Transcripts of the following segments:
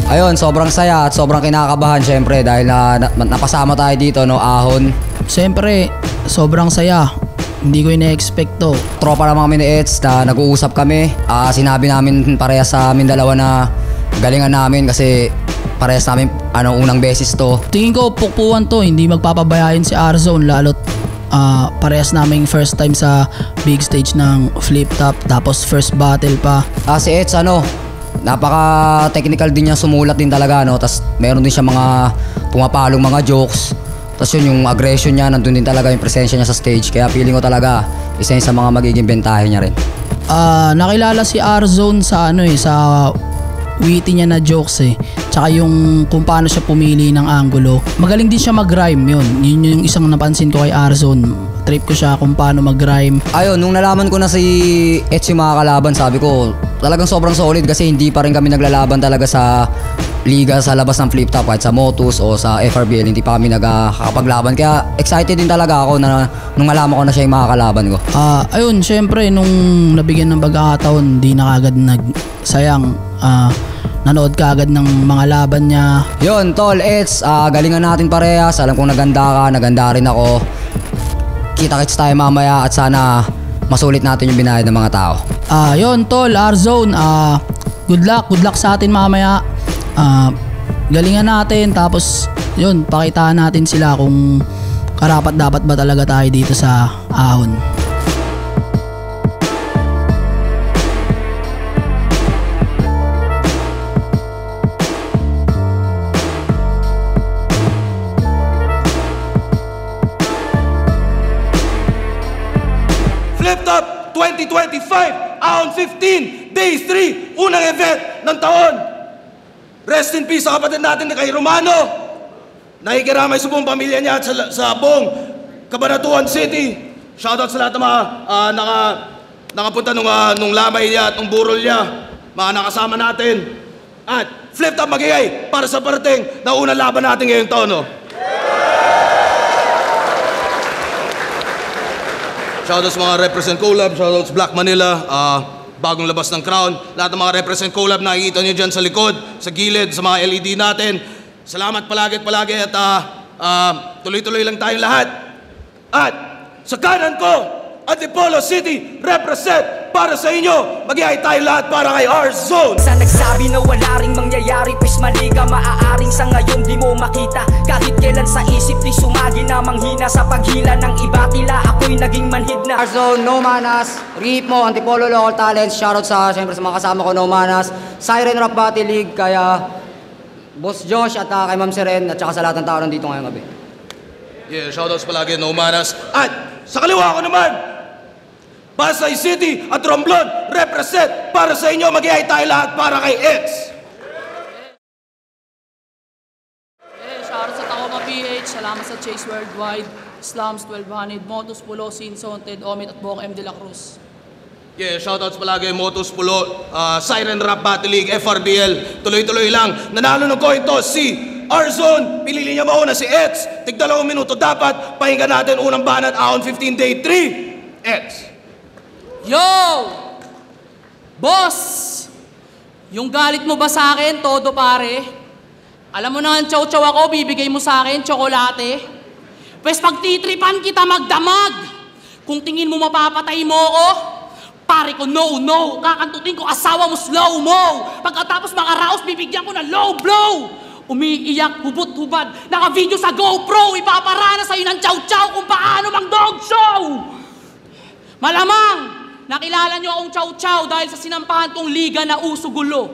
Ayun, sobrang saya at sobrang kinakabahan syempre dahil napasama tayo dito, no, Ahon. Siyempre, sobrang saya. Hindi ko ina-expect to. Tropa naman kami ni Eds na nag-uusap kami. Sinabi namin parehas sa amin dalawa na galingan namin kasi parehas namin unang beses to. Tingin ko pukpuan to, hindi magpapabayain si R-Zone lalo't parehas naming first time sa big stage ng flip top tapos first battle pa. Si Eds napaka-technical din niya sumulat din talaga, no? Tapos meron din siya mga pumapalong mga jokes. Tapos yun, yung aggression niya, nandun din talaga yung presensya niya sa stage. Kaya feeling ko talaga, isa yun sa mga magiging bentahe niya rin. Nakilala si R-Zone sa sa witty niya na jokes Tsaka yung kung paano siya pumili ng angulo. Magaling din siya mag-rhyme yun. Yun yung isang napansin ko kay R-Zone. Trip ko siya kung paano mag-rhyme. Ayun, nung nalaman ko na si Eds yung mga kalaban, sabi ko, talagang sobrang solid kasi hindi pa rin kami naglalaban talaga sa liga sa labas ng flip top kahit sa Motus o sa FRBL, hindi pa kami nagkakapaglaban. Kaya excited din talaga ako na nung malaman ko na siya yung mga kalaban ko. Ayun, syempre nung nabigyan ng pagkakataon, di na kagad nagsayang. Nanood ka agad ng mga laban niya. Yun, tol, Eds, galingan natin parehas. Alam kong naganda ka, naganda rin ako. Kita-kits tayo mamaya at sana masulit natin yung binayad ng mga tao. Yun, tol, R-Zone, good luck sa atin mamaya. Galingan natin, tapos yun, pakitaan natin sila kung karapat dapat ba talaga tayo dito sa Ahon. Flip Top 2025, Ahon 15, Days 3, unang event ng taon. Rest in peace sa kapatid natin na kay Romano. Nakikiramay sa buong pamilya niya at sa buong Cabanatuan City. Shoutout sa lahat ng mga nakapunta nung lamay niya at nung burol niya. Mga nakasama natin. At Flip Top magigay para sa parating na unang laban natin ngayong taon. No? Shoutout sa mga Represent Collab, shoutout sa Black Manila, bagong labas ng Crown. Lahat ng mga Represent Collab nakikita nyo dyan sa likod, sa gilid, sa mga LED natin. Salamat palagi at tuloy-tuloy lang tayong lahat. At sa kanan ko, Antipolo City, represent para sa inyo. Mag-iay tayo lahat para kay R-Zone. Sa nagsabi na wala ring mangyayari, pis mali ka, maaaring sa ngayon di mo makita. Kahit kailan sa isip di sumagi na manghina. Sa paghila ng iba tila ako'y naging manhid na. R-Zone, No Manas, Rip mo, Antipolo Local Talents. Shoutout siyempre sa mga kasama ko, No Manas, Siren Rap Battle League, kaya Boss Josh at kay Ma'am Siren at saka sa lahat ng tao nandito ngayong gabi. Yeah, shoutouts palagi, No Manas. At sa kaliwa ko naman, Pasay City at Romblon, represent para sa inyo. Mag-iay tayo lahat para kay Eds. Shoutout sa Tacoma PH, salamat sa Chase Worldwide, Slums 1200, Motus Pulo, Sinson, Ted Omit at Bong M. De La Cruz. Yeah, shoutouts palagi, Motus Pulo, Siren Rap Battle League, FRBL. Tuloy-tuloy lang. Nanalo ng coin toss si R-Zone. Pinili niya mauna si Eds. Tig 2 minuto dapat. Pahinga natin unang banat, Ahon 15 Day 3. Eds. Yo! Boss! Yung galit mo ba sa akin, todo pare? Alam mo na ang chow-chow ako, bibigay mo sa akin, tsokolate. Pwes pagtitripan kita magdamag. Kung tingin mo mapapatay mo ako, pare ko no, kakantutin ko asawa mo slow-mo. Pagkatapos makaraos, bibigyan ko ng low blow. Umiiyak, hubot-hubad, naka-video sa GoPro, ipaparana sa'yo ng chow-chow kung paano mang dog show. Malamang, nakilala nyo akong chow-chow dahil sa sinampahan kong liga na uso-gulo.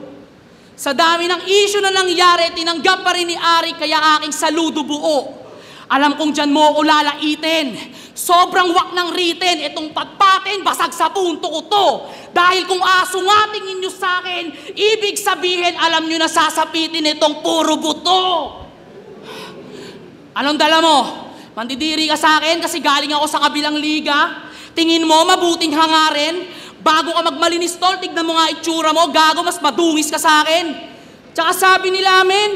Sa dami ng issue na nangyari, tinanggap pa rin ni Ari kaya aking saludo buo. Alam kong dyan mo ako lalaitin. Sobrang wak ng written, itong patpatin, basag sa punto ko to. Dahil kung aso nga tingin nyo sa akin, ibig sabihin alam nyo na sasapitin itong puro buto. Anong dala mo? Mandidiri ka sa akin kasi galing ako sa kabilang liga? Tingin mo mabuting hangarin? Bago ka magmalinis tol, tignan mo nga itsura mo, gago mas madungis ka sa akin. Tsaka sabi nila amin,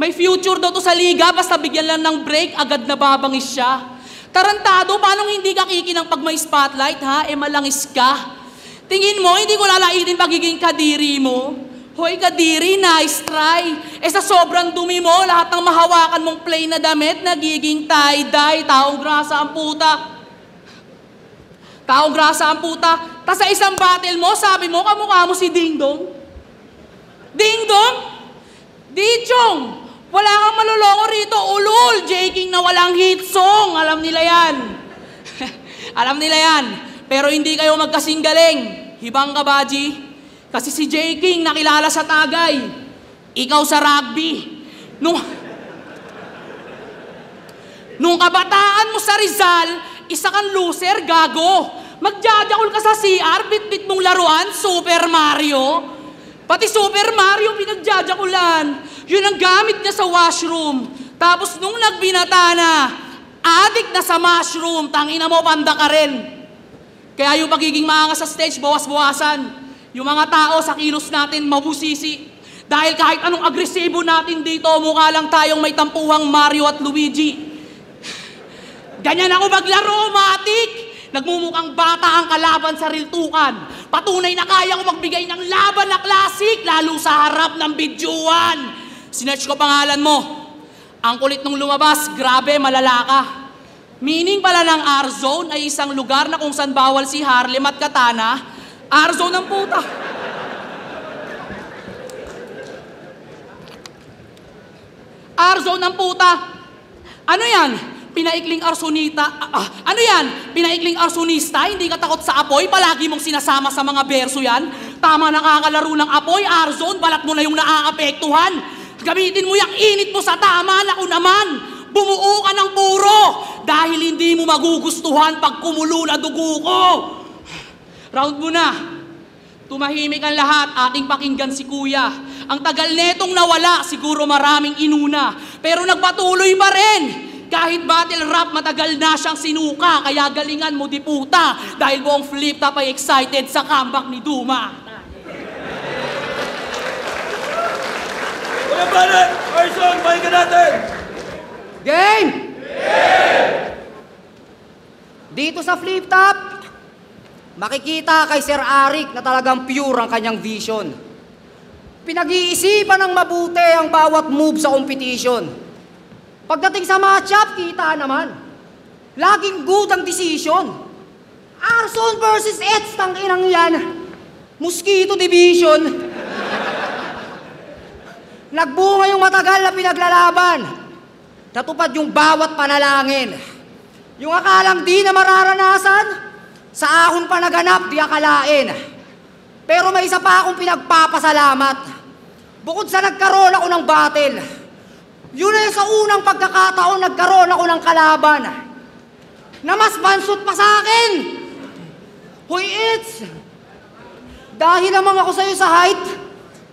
may future daw to sa liga, basta bigyan lang ng break, agad na babangis siya. Tarantado, paano hindi ka kikinang pag may spotlight ha? Malangis ka. Tingin mo, hindi ko lalaitin pagiging kadiri mo. Hoy Kadiri, nice try. Sa sobrang dumi mo, lahat ng mahawakan mong plain na damit, nagiging tie-dye. Taong grasa ang puta. Taong grasa ang puta. Tas sa isang battle mo, sabi mo, kamukha mo si Ding Dong. Ding Dong? Dichong! Wala kang maluloko rito, ulul! J-King na walang hit song. Alam nila yan. Alam nila yan. Pero hindi kayo magkasing galing. Hibang ka, Baji. Kasi si J-King nakilala sa Tagay. Ikaw sa rugby. Nung kabataan mo sa Rizal, isa kang loser, gago. Magjajakol ka sa CR, bit-bit mong laruan, Super Mario. Pati Super Mario pinagjajakulan. Yun ang gamit niya sa washroom. Tapos nung nagbinata na, addict na sa mushroom, tangina mo, panda ka rin. Kaya yung pagiging maangas sa stage, bawas-bawasan. Yung mga tao sa kilos natin, mabusisi. Dahil kahit anong agresibo natin dito, mukha lang tayong may tampuhang Mario at Luigi. Ganyan ako maglaro, matik! Nagmumukhang bata ang kalaban sa riltukan. Patunay na kaya ko magbigay ng laban na classic, lalo sa harap ng bidyuan. Sinearch ko pangalan mo. Ang kulit nung lumabas, grabe, malala ka. Meaning pala ng R-Zone ay isang lugar na kung saan bawal si Harlem at Katana. R-Zone ng puta. R-Zone ng puta. Ano yan? Pinaikling arsonita. Ano yan? Pinaikling arsonista? Hindi ka takot sa apoy? Palagi mong sinasama sa mga berso yan? Tama nakakalaro ng apoy, R-Zone, balat mo na yung naaapektuhan. Gamitin mo yung init mo sa tama, naku naman. Bumuo ka ng puro dahil hindi mo magugustuhan pag kumulo na dugo ko. Round mo na. Tumahimik ang lahat, ating pakinggan si Kuya. Ang tagal netong nawala, siguro maraming inuna. Pero nagpatuloy pa rin. Kahit battle rap, matagal na siyang sinuka. Kaya galingan mo di puta. Dahil buong flip top ay excited sa comeback ni Duma. Mga balat! Arson, pakinggan natin! Game! Dito sa flip top, makikita kay Sir Arik na talagang pure ang kanyang vision. Pinag-iisipan ng mabuti ang bawat move sa competition. Pagdating sa matchup, kita naman. Laging good ang decision. Arson versus Eds, tang-inang yan. Mosquito division. Nagbunga yung matagal na pinaglalaban. Natupad yung bawat panalangin. Yung akalang di na mararanasan, sa ahon pa naganap, di akalain. Pero may isa pa akong pinagpapasalamat. Bukod sa nagkaroon ako ng battle, yun ay sa unang pagkakataon nagkaroon ako ng kalaban na mas bansot pa sa akin. Hoy, It's! Dahil naman ako sa'yo sa height,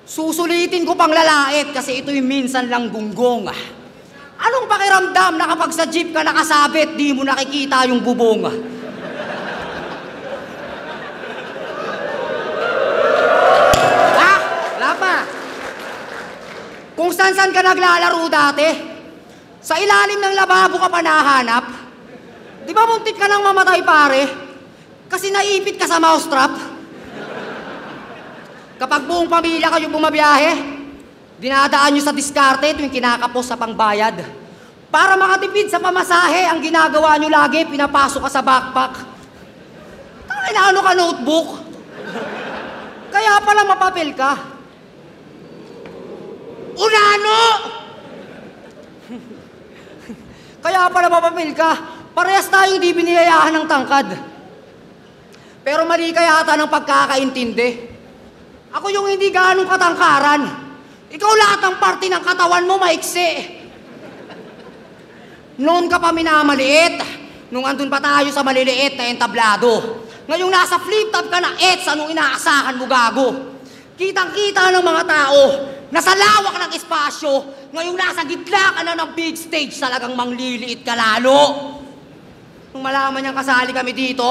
susulitin ko pang lalait kasi ito'y minsan lang gunggong. Anong pakiramdam na kapag sa jeep ka nakasabit, di mo nakikita yung bubong? Wala pa. Kung saan-saan ka naglalaro dati, sa ilalim ng lababo ka pa nahanap, di ba muntik ka nang mamatay pare? Kasi naipit ka sa mousetrap. Kapag buong pamilya kayo bumabiyahe, dinadaan nyo sa diskarte tuwing kinakapos sa pangbayad. Para makatipid sa pamasahe, ang ginagawa nyo lagi, pinapasok ka sa backpack. Tangin na ano ka notebook? Kaya pala mapapil ka. Unano! Kaya pala mapapil ka. Parehas tayo di biniyayahan ng tangkad. Pero mali ka yata ng pagkakaintindi. Ako yung hindi ganong katangkaran. Ikaw lahat ng parte ng katawan mo maiksi. Noon ka pa minamaliit. Nung andun pa tayo sa maliliit na entablado. Ngayong nasa flip top ka na, Eds, anong inaasahan mo gago? Kitang-kita ng mga tao na sa lawak ng espasyo, ngayong nasa gitna ka na ng big stage, talagang mangliliit ka lalo. Nung malaman niyang kasali kami dito,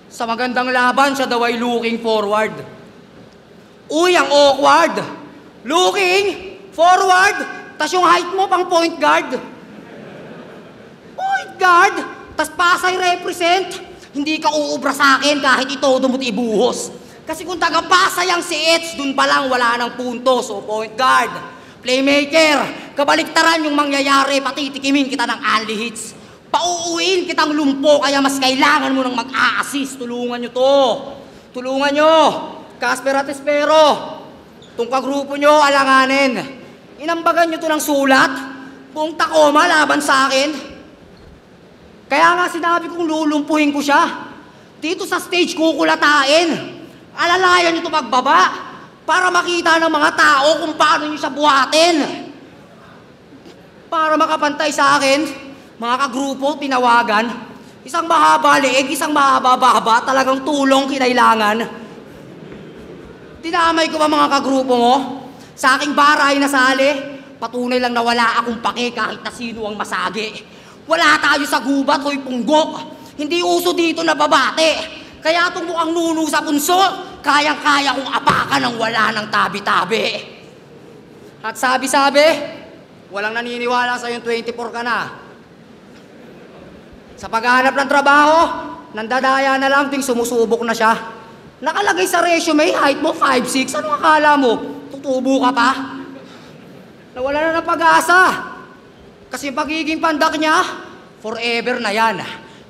sa magandang laban, siya daw ay looking forward. Uy, ang awkward. Looking forward, tas yung height mo pang point guard. Point guard, tas Pasay represent. Hindi ka uubra sa akin kahit itodo mo't ibuhos. Kasi kung tagapasayang si Eds, dun pa lang wala ng punto. So point guard, playmaker, kabaliktaran yung mangyayari, patitikimin kita ng only hits. Pauuwiin kitang lumpo, kaya mas kailangan mo nang mag-a-assist. Tulungan nyo to. Tulungan nyo. Casper at Espero. Itong kagrupo nyo, alanganin. Inambagan nyo to ng sulat. Buong Tacoma, laban sa akin. Kaya nga sinabi kong lulumpuhin ko siya. Dito sa stage, kukulatain. Alalayan nyo ito magbaba para makita ng mga tao kung paano nyo siya buhatin. Para makapantay sa akin, mga kagrupo, tinawagan. Isang mahaba leeg, isang mahaba-baba, talagang tulong kinailangan. Tinamay ko ba mga kagrupo mo? Sa aking baray na sali, patunay lang na wala akong pake kahit na sino ang masagi. Wala tayo sa gubat ho'y punggok. Hindi uso dito na babate. Kaya itong mukhang nuno sa punso, kayang-kaya kong apakan ng wala ng tabi-tabi. At sabi-sabi, walang naniniwala sa'yong 24 ka na. Sa paghahanap ng trabaho, nandadaya na lang ting sumusubok na siya. Nakalagay sa resume, height mo 5'6". Anong akala mo? Tutubo ka pa? Nawala na ng pag-asa. Kasi pagiging pandak niya, forever na yan.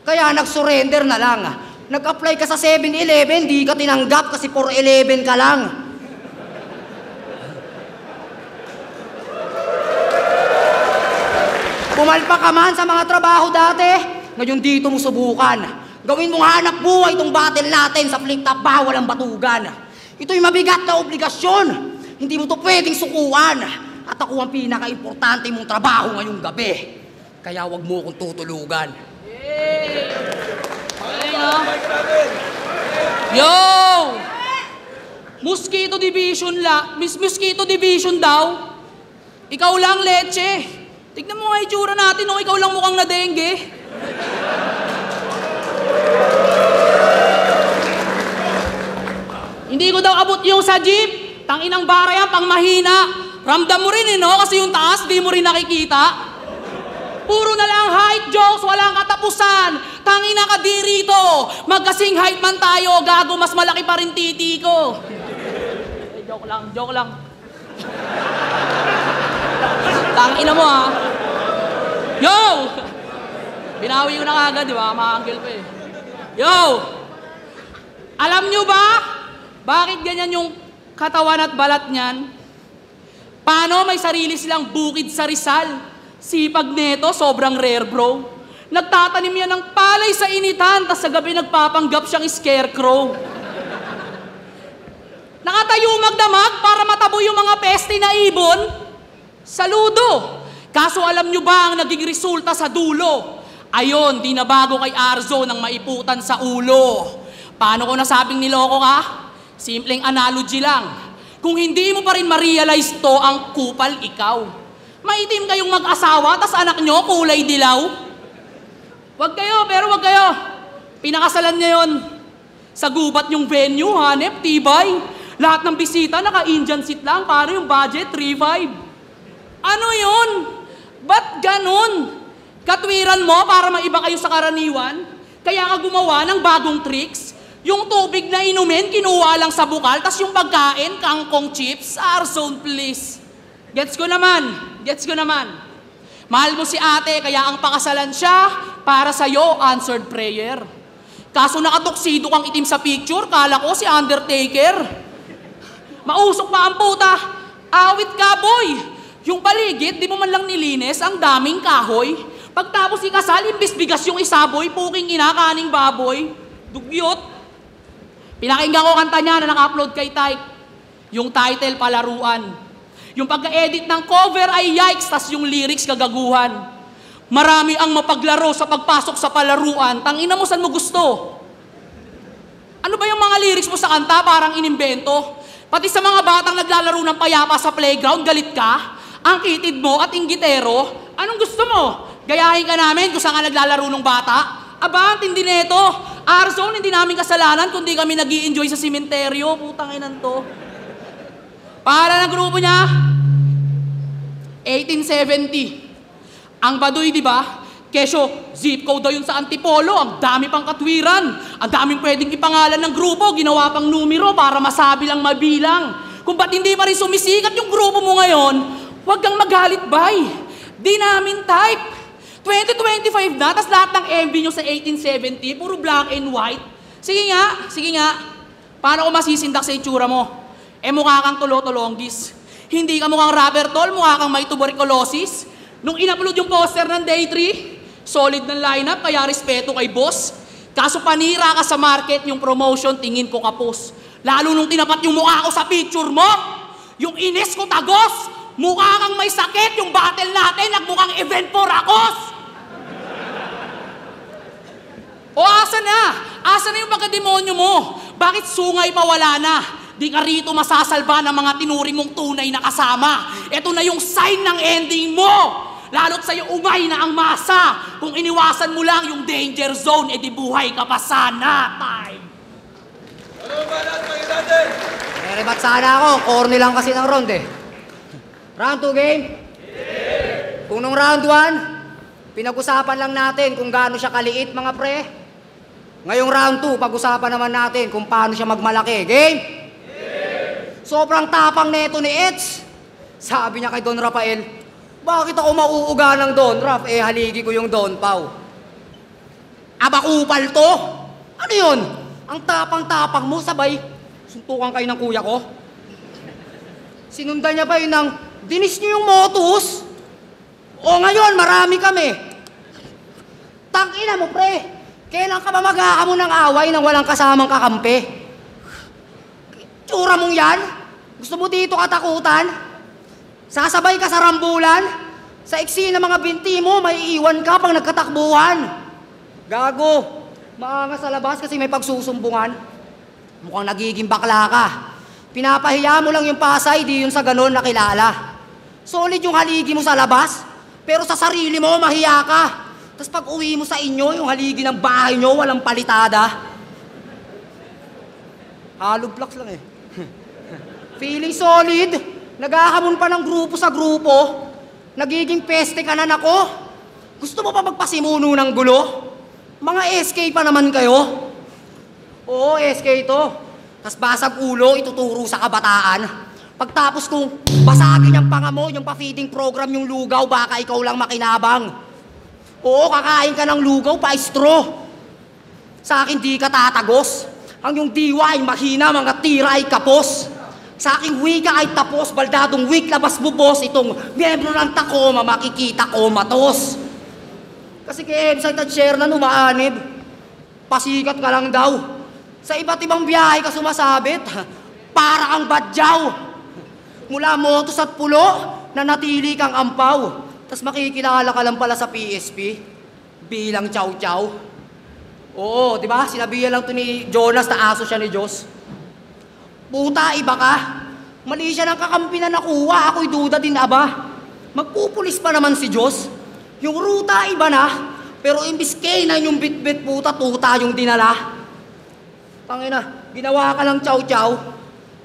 Kaya nag-surrender na lang. Nag-apply ka sa 7-Eleven, di ka tinanggap kasi 4-11 ka lang. Pumalpak ka man sa mga trabaho dati, ngayon dito mo subukan. Gawin mong hanap buhay itong battle natin sa flip-top bawal ang batugan. Ito'y mabigat na obligasyon, hindi mo to pwedeng sukuan. At ako ang pinaka-importante mong trabaho ngayong gabi. Kaya wag mo akong tutulugan. Yo! Mosquito Division daw. Ikaw lang, Leche. Tignan mo nga itsura natin, no? Ikaw lang mukhang na dengue. Hindi ko daw abot yung sa jeep. Tanginang bara yan, pang mahina. Ramdam mo rin, no? Kasi yung taas, di mo rin nakikita. Puro na lang height jokes, walang katapusan. Tangina ka di rito. Magkasing height man tayo, gago, mas malaki pa rin titi ko. Joke lang. Tangina mo, ha? Yo! Binawi ko na kagad, di ba? Mga-angle pa eh. Yo! Alam nyo ba? Bakit ganyan yung katawan at balat niyan? Paano may sarili silang bukid sa Rizal? Sipag neto, sobrang rare, bro. Nagtatanim yan ng palay sa initan, tas sa gabi nagpapanggap siyang scarecrow. Nakatayo magdamag para matabo yung mga peste na ibon? Saludo! Kaso alam nyo ba ang naging resulta sa dulo? Ayon, di na bago kay Arzo nang maiputan sa ulo. Paano ko nasabing niloko ka? Simpleng analogy lang. Kung hindi mo pa rin ma-realize to, ang kupal ikaw. Maitim kayong mag-asawa, tas anak nyo kulay dilaw. Wag kayo. Pinakasalan niya yon. Sa gubat yung venue, hanep, tibay. Lahat ng bisita, naka-Indian seat lang, para yung budget, 3.5. Ano yun? Ba't ganun? Katwiran mo para maiba kayo sa karaniwan? Kaya ka gumawa ng bagong tricks? Yung tubig na inumin, kinuha lang sa bukal, tas yung pagkain, kangkong chips, Arzone please. Gets ko naman. Mahal mo si ate, kaya ang pakasalan siya, para sa'yo, answered prayer. Kaso nakatuksido kang itim sa picture, kala ko si Undertaker. Mausok pa ang puta, awit ka boy. Yung paligid, di mo man lang nilinis, ang daming kahoy. Pagtapos ikasal, imbis bigas yung isaboy, puking inakaning baboy. Dugyot. Pinakinggan ko kanta niya na naka-upload kay Type. Yung title, Palaruan. Yung pagka-edit ng cover ay yikes, tas yung lyrics kagaguhan. Marami ang mapaglaro sa pagpasok sa palaruan. Tangina mo, saan mo gusto? Ano ba yung mga lyrics mo sa kanta? Parang inimbento. Pati sa mga batang naglalaro ng payapa sa playground, galit ka? Ang kitid mo at inggitero? Anong gusto mo? Gayahin ka namin kung saan ka naglalaro ng bata? Aba, ang tindi neto. Arzone, hindi namin kasalanan kundi kami nag-i-enjoy sa simenteryo. Putang inan to. Para ng grupo niya, 1870. Ang Baduy, di ba? Kesyo, zip code daw yun sa Antipolo, ang dami pang katwiran. Ang daming pwedeng ipangalan ng grupo, ginawa pang numero para masabi lang mabilang. Kung ba't hindi pa rin sumisikat yung grupo mo ngayon, huwag kang magalit, bay. Di namin type. 2025 na, tas lahat ng MV nyo sa 1870, puro black and white. Sige nga. Paano ko masisindak sa itsura mo? Mukha kang tulo-tulonggis. Hindi ka mukhang rubber tol, mukha kang may tuberculosis. Nung in-upload yung poster ng Day 3, solid ng lineup, kaya respeto kay boss. Kaso panira ka sa market, yung promotion, tingin ko kapos. Lalo nung tinapat yung mukha ko sa picture mo, yung ines ko tagos, mukha kang may sakit, yung battle natin, nagmukhang event for akos. O asa na? Asa na yung pagkademonyo mo? Bakit sungay pa wala na? Di ka rito masasalba ng mga tinuring mong tunay na kasama. Ito na yung sign ng ending mo. Lalo't sa'yo umay na ang masa. Kung iniwasan mo lang yung danger zone, edi buhay ka pa sana. Time! Ano ba lahat mga natin? Rebat sana ako, corny lang kasi ng round eh. Round 2 game? Kung nung round 1, pinag-usapan lang natin kung gaano siya kaliit mga pre. Ngayong round 2, pag-usapan naman natin kung paano siya magmalaki. Game? Sobrang tapang neto ni Eds. Sabi niya kay Don Rafael, bakit ako mauuga ng Don Raf? Haligi ko yung Don Pau. Abakupal to? Ano yun? Ang tapang-tapang mo, sabay suntukan kayo ng kuya ko. Sinundan niya ba yun ng dinis niyo yung motus? O ngayon, marami kami. Tangina mo, pre. Kailan ka ba mag-aamo ng away nang walang kasamang kakampi? Tsura mong yan? Gusto mo dito katakutan? Sasabay ka sa rambulan? Sa iksi na mga binti mo, may iwan ka pang nagkatakbuhan. Gago. Maangas sa labas kasi may pagsusumbungan. Mukhang nagiging bakla ka. Pinapahiya mo lang yung Pasay, di yun sa ganon nakilala. Solid yung haligi mo sa labas, pero sa sarili mo, mahiya ka. Tapos pag uwi mo sa inyo, yung haligi ng bahay nyo, walang palitada. Hollow blocks lang eh. Feeling solid. Naghahamon pa ng grupo sa grupo. Nagiging peste ka na nako. Gusto mo pa magpasimuno ng gulo? Mga SK pa naman kayo. Oo, SK to. Tas basag ulo, ituturo sa kabataan. Pagtapos kung basagin yung panga mo, yung pa-feeding program yung lugaw, baka ikaw lang makinabang. Oo, kakain ka ng lugaw, pa-straw. Sa akin di ka tatagos. Ang yung diwa ay mahina, mga tira ay kapos. Sa aking wika ay tapos, baldadong week, labas bubos, itong miyembro ng Tacoma, makikita ko matos. Kasi kay Ebsite at Shernan umaanib, pasikat ka lang daw. Sa iba't ibang biyahe ka sumasabit, para kang badyaw. Mula motos at pulo, nanatili kang ampaw. Tas makikilala ka lang pala sa PSP, bilang chow-chow. Oo, di ba? Sinabihan lang to ni Jonas na aso siya ni Diyos. Puta, iba ka. Mali siya ng kakampi na nakuha, ako'y duda din aba. Magpupulis pa naman si Diyos. Yung ruta iba na, pero imbis K9 yung bit-bit puta, tuta yung dinala. Tangina, ginawa ka lang chow-chow.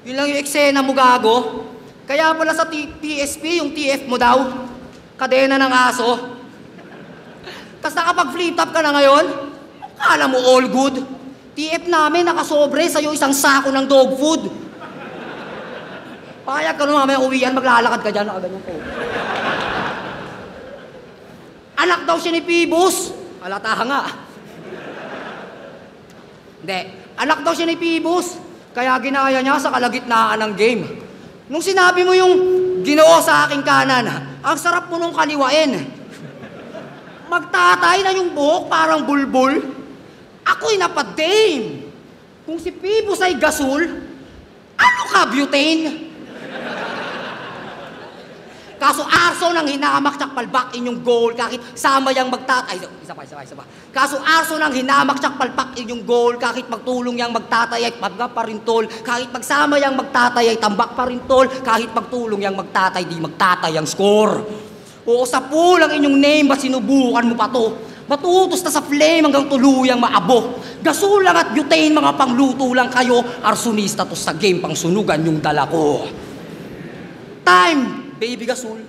Yun lang yung eksena mo gago. Kaya pala sa PSP, yung TF mo daw, kadena ng aso. Tapos nakapag-flip top ka na ngayon, akala mo all good. TF namin, nakasobre sa'yo isang sako ng dog food. Payag ka naman, may uwian, maglalakad ka dyan, nakaganyan ko. Anak daw siya ni Pibus. Halata nga. Hindi, anak daw siya ni Pibus. Kaya ginaya niya sa kalagitnaan ng game. Nung sinabi mo yung Ginoo sa aking kanan, ang sarap mo nung kaliwain. Magtatay na yung buhok parang bulbul. Ako'y napadame. Kung si Pibus ay gasol, ano ka, butane? Kaso arso nang hinamak tsak palpak inyong goal kahit sama yang magtatay. Isa pa. Kaso arso nang hinamak tsak palpak inyong goal kahit magtulong yang magtatay ay pabga pa rin tol. Kahit magsama yang magtatay ay tambak pa rin tol. Kahit magtulong yang magtatay di magtatay ang score. Oo, sa pool ang inyong name ba sinubukan mo pa to? Matutos na sa flame hanggang tuluyang maabo. Gasulang at butane, mga pangluto lang kayo. Arsonista to sa game, pang sunugan yung dala ko. Time, baby Gasul.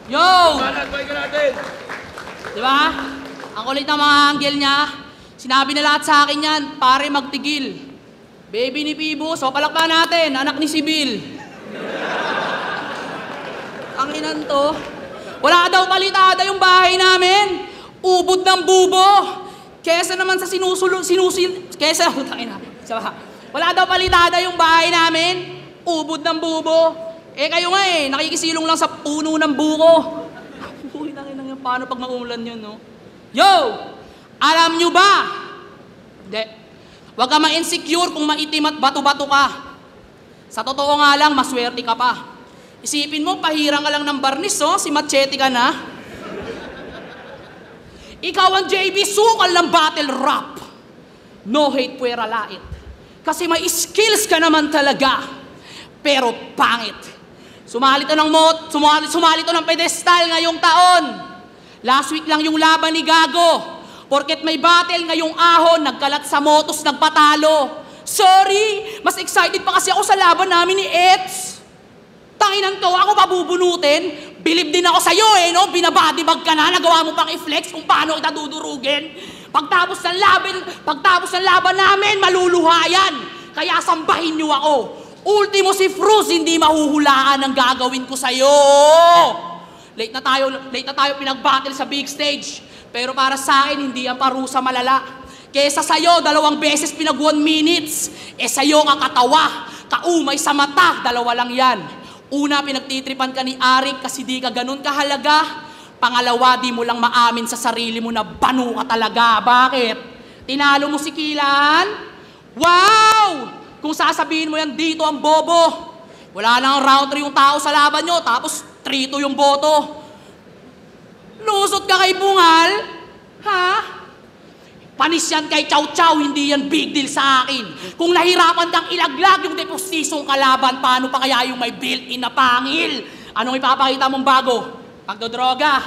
Yo! Banat, balik natin. Di ba? Ang kulit ng mga anggel niya. Sinabi na lahat sa akin yan, pare magtigil. Baby ni Pibo, so palakpakan natin, anak ni Sibil. Ang inan to. Wala daw palitada yung bahay namin. Ubod ng bubo. Kesa naman sa wala daw palitada yung bahay namin. Ubod ng bubo. Eh kayo nga nakikisilong lang sa puno ng buko. Uy, nang paano pag maulan yun, no? Yo! Alam nyo ba? Hindi. Huwag ka ma-insecure kung maitim at bato-bato ka. Sa totoo nga lang, maswerte ka pa. Isipin mo, pahirang ka lang ng barnis, si Machete ka na. Ikaw ang JB, sukal ng battle rap. No hate, puwera lait. Kasi may skills ka naman talaga. Pero pangit. Sumali to ng pedestal ngayong taon. Last week lang yung laban ni Gago. Porket may battle ngayong ahon, nagkalat sa motos, nagpatalo. Sorry, mas excited pa kasi ako sa laban namin ni Eds. Tanginan to, ako pabubunutin. Bilib din ako sa'yo no? Binabadibag ka na, nagawa mo pang i-flex kung paano kita dudurugin. Pagtapos ng laban namin, maluluha yan. Kaya sambahin niyo ako. Ultimo si Fruz, hindi mahuhulaan ang gagawin ko sa'yo. Late na tayo pinag-battle sa big stage. Pero para sa akin, hindi ang parusa malala. Kesa sa'yo, 2 beses pinag 1 minutes. Sa'yo kakatawa, kaumay sa mata, 2 lang yan. Una, pinagtitripan ka ni Arik kasi di ka ganun kahalaga. Pangalawa, di mo lang maamin sa sarili mo na banu ka talaga. Bakit? Tinalo mo si Kilan? Wow! Kung sasabihin mo yan dito ang bobo. Wala nang round 3 yung tao sa laban nyo, tapos 3-2 yung boto. Lusot ka kay Bungal? Ha? Panis yan kay Chow Chow, hindi yan big deal sa akin. Kung nahirapan kang ilaglag yung depostisong kalaban, paano pa kaya yung may built-in na pangil? Anong ipapakita mong bago? Pagdodroga.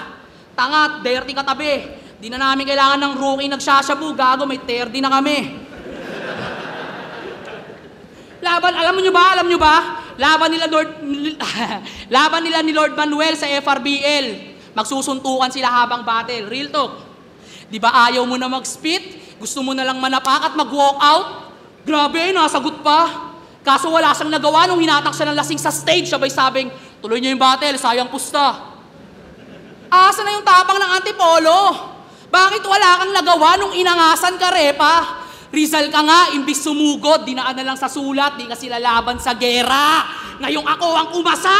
Tangat, dirty katabi. Di na namin kailangan ng rookie nagsashabu, gago, may 30 na kami. Alam nyo ba? Laban nila ni Lord Manuel sa FRBL. Magsusuntukan sila habang battle. Real talk. Di ba ayaw mo na mag-spit? Gusto mo na lang manapak at mag-walk out? Grabe, nasagot pa. Kaso wala siyang nagawa nung hinatak siya ng lasing sa stage. Sabay-sabing, tuloy niyo yung battle, sayang pusta. Asa na yung tapang ng Antipolo? Bakit wala kang nagawa nung inangasan ka, Repa? Rizal ka nga, imbis sumugod, dinaan na lang sa sulat, di ka sila laban sa gera. Ngayong ako ang umasa.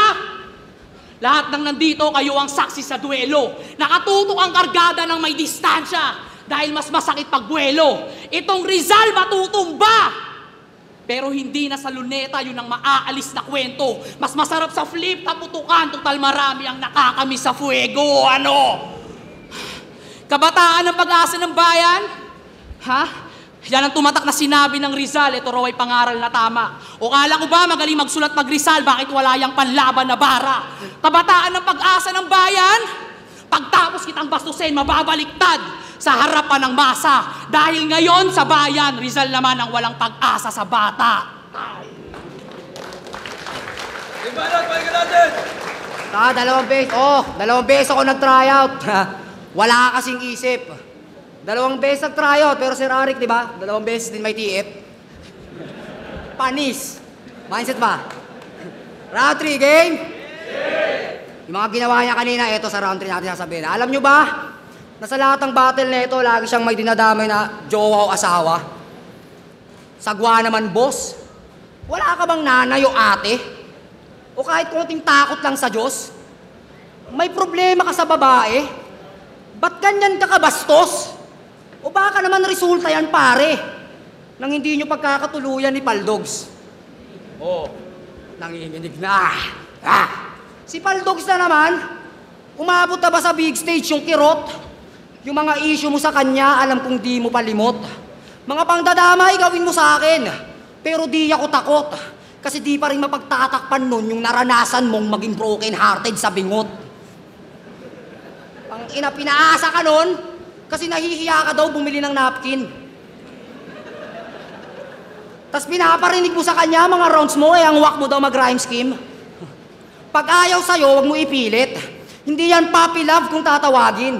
Lahat ng nandito, kayo ang saksi sa duelo. Nakatutok ang kargada ng may distansya dahil mas masakit pag buwelo. Itong Rizal matutumba. Pero hindi na sa luneta yun ang maaalis na kwento. Mas masarap sa flip, taputukan, total marami ang nakakami sa fuego. Ano? Kabataan ng pag-asa ng bayan? Ha? Yan ang tumatak na sinabi ng Rizal, ito raw ay pangaral na tama. O kala ko ba magaling magsulat mag-Rizal, bakit wala yang panlaban na bara? Kabataan ng pag-asa ng bayan? Pagtapos kitang bastusin, mababaliktad sa harapan ng masa. Dahil ngayon sa bayan, Rizal naman ang walang pag-asa sa bata. Ibalot, balikan natin! 2 beses. 2 beses ako nag-tryout. Wala kasing isip. 2 beses nag-tryout, pero Sir Arik, di ba? 2 beses din may TF. Panis. Mindset ba? Round 3, game? Yung mga ginawa niya kanina, eto sa round 3 natin sasabihin. Alam nyo ba, na sa lahat ng battle na ito, lagi siyang may dinadamay na jowa o asawa. Sagwa naman, boss. Wala ka bang nanay o ate? O kahit konting takot lang sa Diyos? May problema ka sa babae? Ba't ganyan ka kabastos? O baka naman resulta yan, pare, nang hindi nyo pagkakatuluyan ni Paldogs. Nanginginig na. Si Paldogs na naman, umabot na ba sa big stage yung kirot? Yung mga issue mo sa kanya, alam kong di mo palimot. Mga pangdadamay, gawin mo sa akin. Pero di ako takot. Kasi di pa rin mapagtatakpan nun yung naranasan mong maging broken-hearted sa bingot. Ang pinaasa ka nun, kasi nahihiya ka daw bumili ng napkin. Tas pinaparinig mo sa kanya, mga rounds mo, ang wak mo daw mag-rhyme scheme. Pag ayaw sa'yo, wag mo ipilit. Hindi yan puppy love kung tatawagin.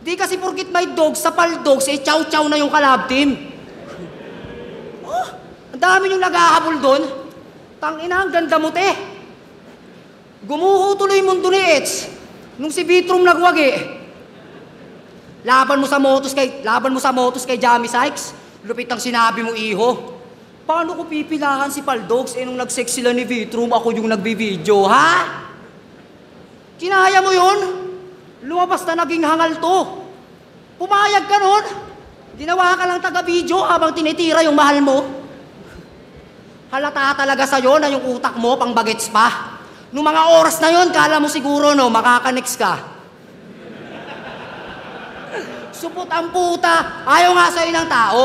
Di kasi porkit may dogs sa paldogs, eh chow-chow na yung kalab team. Oh, ang dami yung naghahabol doon. Tangina, ang ganda mo, te. Gumuho tuloy yung mundo ni Eds. Nung si Vitrum nagwagi. Laban mo sa motos kay Jamie Sykes. Lupit ang sinabi mo, iho. Paano ko pipilahan si Paldogs? Eh, nung nag-sex sila ni Vitrum, ako yung nagbi-video, ha? Kinaya mo yun? Lumabas na naging hangal to. Pumayag ka nun? Ginawa ka lang taga-video habang tinitira yung mahal mo. Halata talaga sa'yo na yung utak mo pang bagets pa. Nung mga oras na yun, kala mo siguro, no, makaka-next ka. Supot ang puta, ayaw nga sa'yo ng tao.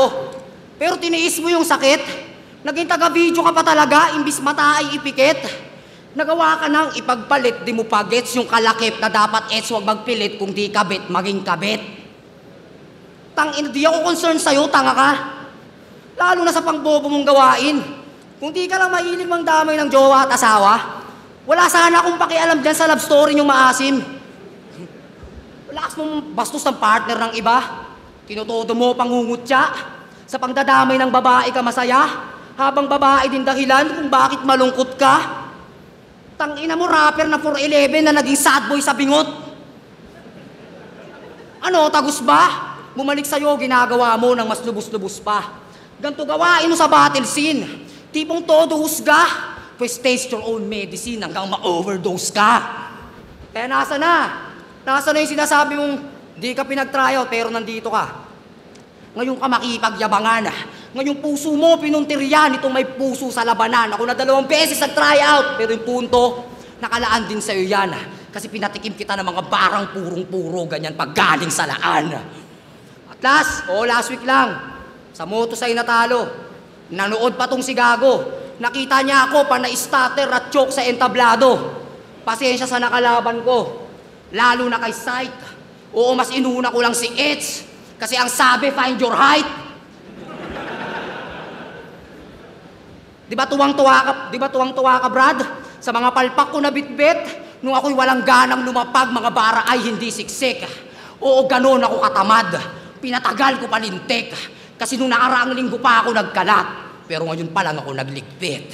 Pero tiniis mo yung sakit. Naging taga-video ka pa talaga, imbis mata ay ipikit. Nagawa ka nang ipagpalit, di mo pa gets yung kalakip na dapat huwag magpilit kung di kabit, maging kabit. Di ako concerned sa'yo, tanga ka. Lalo na sa pangbobo mong gawain. Kung di ka lang mahilig mang damay ng jowa at asawa, wala sana akong pakialam dyan sa love story niyong maasim. Wala mong bastos ng partner ng iba. Tinutodo mo pangungutya. Sa pangdadamay ng babae ka masaya, habang babae din dahilan kung bakit malungkot ka. Tangina mo, rapper na 411 na naging sad boy sa bingot. Ano, tagus ba? Bumalik sa'yo, ginagawa mo ng mas lubos-lubos pa. Ganto gawain mo sa battle scene. Tipong todo husga, pues taste your own medicine hanggang ma-overdose ka. Kaya nasa na? Nasa na yung sinasabi mong di ka pinag-tryout pero nandito ka. Ngayon ka makipagyabangan. Ngayong puso mo pinuntiryan itong may puso sa labanan. Ako na 2 beses nag-tryout pero yung punto, nakalaan din sa'yo yan. Kasi pinatikim kita ng mga barang purong-puro ganyan pag galing sa laan. At last week lang, sa moto sa'yo natalo. Nanood pa tong si Gago. Nakita niya ako pa na-stutter at choke sa entablado. Pasensya sa nakalaban ko. Lalo na kay Sight. Oo, mas inuna ko lang si Eds. Kasi ang sabi, find your height. Di ba tuwang-tuwa ka, Brad? Sa mga palpak ko na bitbit, nung ako'y walang ganang lumapag, mga bara ay hindi siksik. Oo, ganon ako katamad. Pinatagal ko palintik. Kasi nung nakaraang linggo pa ako nagkalat. Pero ngayon pa lang ako nagligpit.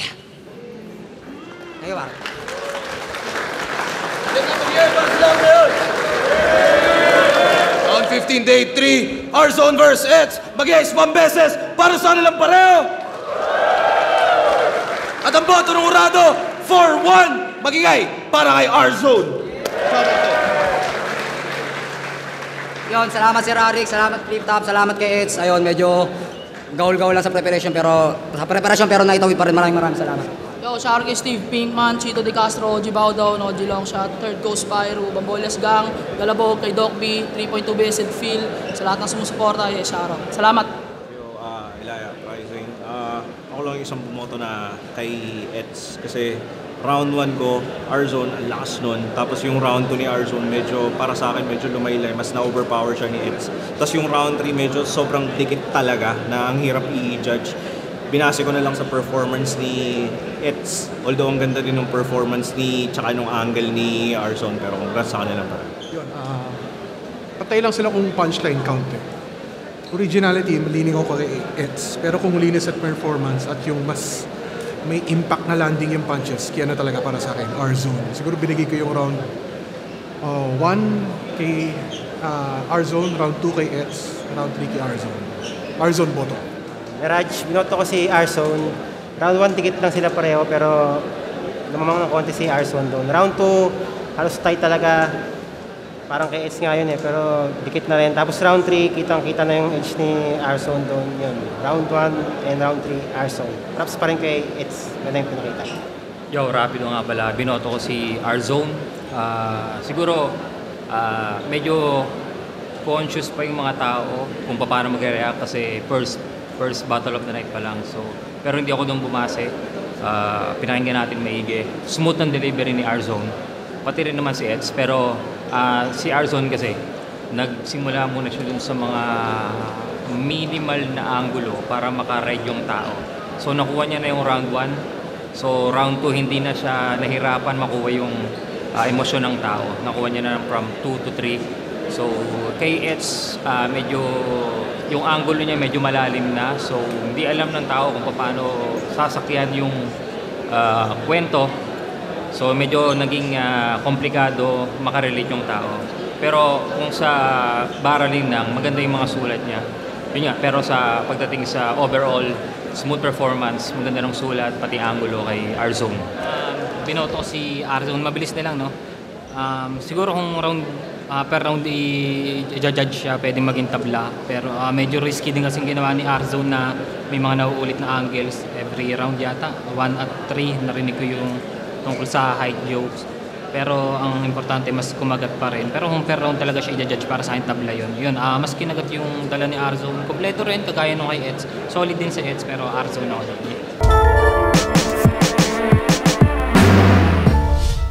Ngayon ba? Round 15, day 3, R-Zone vs. Eds. Mag-ice 1 beses para sa nilang pareho. At ang boto ng urado, 4-1, magigay para kay R-Zone. Yon, salamat Sir Arik, salamat Flip Top, salamat kay Eds. Ayun, medyo gaul-gaul lang sa preparation pero naitawid pa rin. Maraming salamat. Yo, shout out kay Steve Pinkman, Chito De Castro, Oji Baudaw, Oji Longshot, Third Coast Spyro, Bambolas Gang, Galabog, kay Doc B, 3.2 Blessed Phil, sa lahat ng sumusuporta, shout out. Salamat. Yo, Ilaya, Rising. Ako lang isang bumoto na kay Eds kasi round 1 ko, R-Zone, ang lakas nun. Tapos yung round 2 ni R-Zone, medyo, para sa akin, medyo lumaylay. Mas na-overpower siya ni Eds. Tapos yung round 3, medyo sobrang dikit talaga na ang hirap i-judge. Binase ko na lang sa performance ni Eds. Although ang ganda din ng performance ni, tsaka nung angle ni R-Zone. Pero congrats sa kanila pa. Yun, patay lang sila kung punchline count eh. Originality, malining ako kay Eds. Pero kung linis at performance at yung mas may impact na landing yung punches, kaya na talaga para sa akin, R-Zone. Siguro binigay ko yung round 1 kay R-Zone, round 2 kay Eds, round 3 kay R-Zone. R-Zone boto. Raj, binoto ko si R-Zone. Round 1 tikit lang sila pareho pero lumamang ng konti si R-Zone doon. Round 2, halos tight talaga. Parang kay Eds nga yun eh, pero dikit na rin. Tapos round 3, kitang-kita na yung edge ni R-Zone doon. Yun. Round 1 and round 3, R-Zone. Props pa rin kay Eds. Ganda yung pinakita. Yo, rapido nga pala. Binoto ko si R-Zone. Siguro, medyo conscious pa yung mga tao kung paano mag-react kasi first battle of the night pa lang. So, pero hindi ako doon bumase. Pinakinggan natin maigi. Smooth ng delivery ni R-Zone. Pati rin naman si Eds. Pero si R-Zone kasi, nagsimula muna siya dun sa mga minimal na angulo para makaride yung tao. So, nakuha niya na yung round 1. So, round 2, hindi na siya nahirapan makuha yung emosyon ng tao. Nakuha niya na from 2 to 3. So kay Eds, medyo yung angulo niya medyo malalim na. So hindi alam ng tao kung paano sasakyan yung kwento. So medyo naging komplikado makarelate yung tao. Pero kung sa barreling lang, maganda yung mga sulat niya. Yun nga, pero sa pagdating sa overall smooth performance, maganda ng sulat, pati angulo kay R-Zone. Binoto ko si R-Zone, mabilis na lang, no? Siguro kung per round i-judge siya, pwede maging tabla. Pero medyo risky din kasing ginawa ni R-Zone na may mga nauulit na angles every round yata. 1 at 3, narinig ko yung tungkol sa height jokes. Pero ang importante, mas kumagat pa rin. Pero kung per round talaga siya i-judge, para sa akin tabla yun. Mas kinagat yung dala ni R-Zone. Kompleto rin, kagaya nung kay Eds. Solid din sa Eds, pero R-Zone ako dito.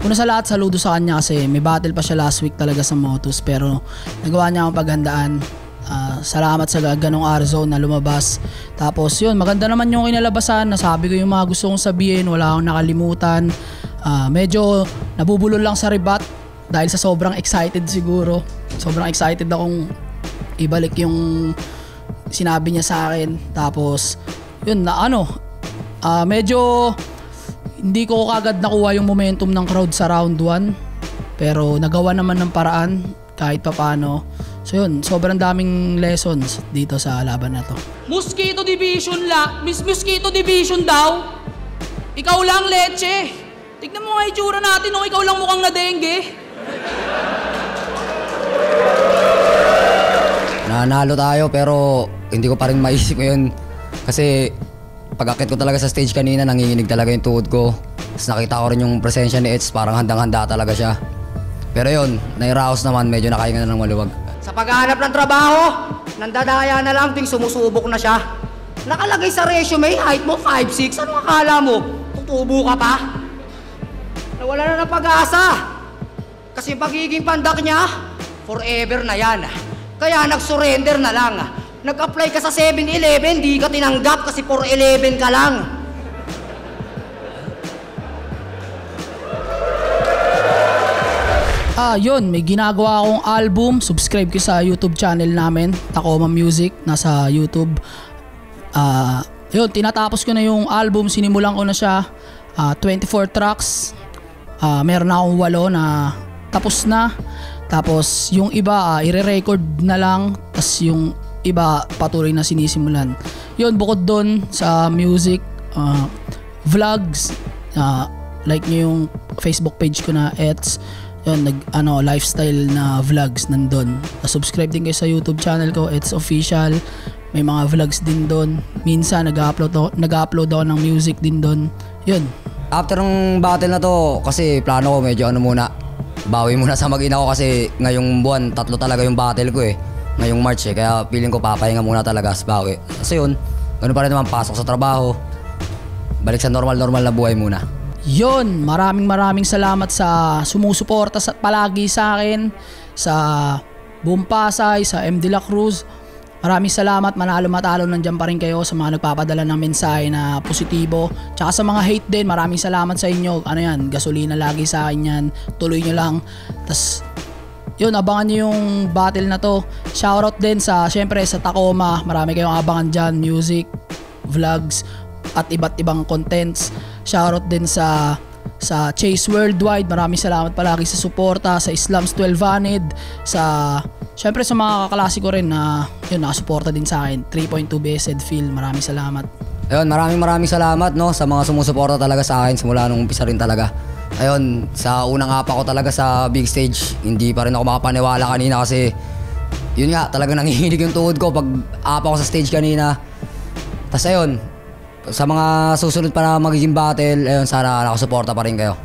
Una sa lahat, saludo sa kanya kasi may battle pa siya last week talaga sa Motus, pero nagawa niya akong paghandaan. Salamat sa ganong R-Zone na lumabas. Tapos yun, maganda naman yung kinalabasan. Nasabi ko yung mga gusto kong sabihin, wala akong nakalimutan. Medyo nabubulol lang sa rebat dahil sa sobrang excited siguro. Sobrang excited akong ibalik yung sinabi niya sa akin. Tapos yun na medyo hindi ko kagad nakuha yung momentum ng crowd sa round 1, pero nagawa naman ng paraan kahit papaano. So yun, sobrang daming lessons dito sa laban na to. Mosquito Division Mosquito Division daw. Ikaw lang, Leche. Tignan mo nga itsura natin, ikaw lang mukhang na dengue. Nanalo tayo pero hindi ko pa rin maisip yun. Kasi pag-akit ko talaga sa stage kanina, nanginginig talaga yung tuhod ko. Tapos nakita ko rin yung presensya ni Eds, parang handang-handa talaga siya. Pero yun, nairaos naman, medyo nakahinga na ng maluwag. Sa paghahanap ng trabaho, nandadaya na lang ting sumusubok na siya. Nakalagay sa resume, height mo 5'6". Ano akala mo? Tutubo ka pa? Nawala na ng pag-asa. Kasi pagiging pandak niya, forever na yan. Kaya nag-surrender na lang. Nag-apply ka sa 7-Eleven, di ka tinanggap kasi 4-11 ka lang. Yun, may ginagawa akong album. Subscribe kayo sa YouTube channel namin, Tacoma Music, nasa YouTube. Yun, tinatapos ko na yung album, sinimulan ko na siya. 24 tracks. Meron na akong 8 na tapos na. Tapos yung iba, ire-record na lang. Tapos yung iba, patuloy na sinisimulan. Yun, bukod doon sa music, vlogs, like nyo yung Facebook page ko na Eds. Yun, lifestyle na vlogs nandun. Subscribe din kayo sa YouTube channel ko, Eds Official. May mga vlogs din doon. Minsan nag-upload ako ng music din doon. Yun. After ng battle na to, kasi plano ko medyo bawi muna sa mag-ina ko kasi ngayong buwan, 3 talaga yung battle ko eh. Ngayong March eh, kaya feeling ko papahinga muna talaga sa bawi. Kasi yun, ganun pa rin naman, pasok sa trabaho. Balik sa normal na buhay muna. Yun, maraming salamat sa sumusuporta palagi sa akin, sa buong Pasay, sa M. De La Cruz. Maraming salamat, manalo matalo, nandiyan pa rin kayo sa mga nagpapadala ng mensahe na positibo. Tsaka sa mga hate din, maraming salamat sa inyo. Gasolina lagi sa akin yan. Tuloy nyo lang. Tas yun, abangan nyo yung battle na to. Shoutout din syempre sa Tacoma. Marami kayong abangan dyan, music, vlogs, at iba't ibang contents. Shoutout din sa Chase Worldwide. Maraming salamat palagi sa suporta, sa Islams 12 Vanid, syempre sa mga kaklase ko rin na nakasuporta din sa akin. 3.2 Blessed Feel, maraming salamat. Ayun, maraming salamat sa mga sumusuporta talaga sa akin simula nung umpisa rin talaga. Ayun, sa unang apa ko talaga sa big stage, hindi pa rin ako makapaniwala kanina kasi yun nga, talagang nangihinig yung tuhod ko pag apa ko sa stage kanina. Tas ayun, sa mga susunod pa na magiging battle, ayun, sana nakasuporta pa rin kayo.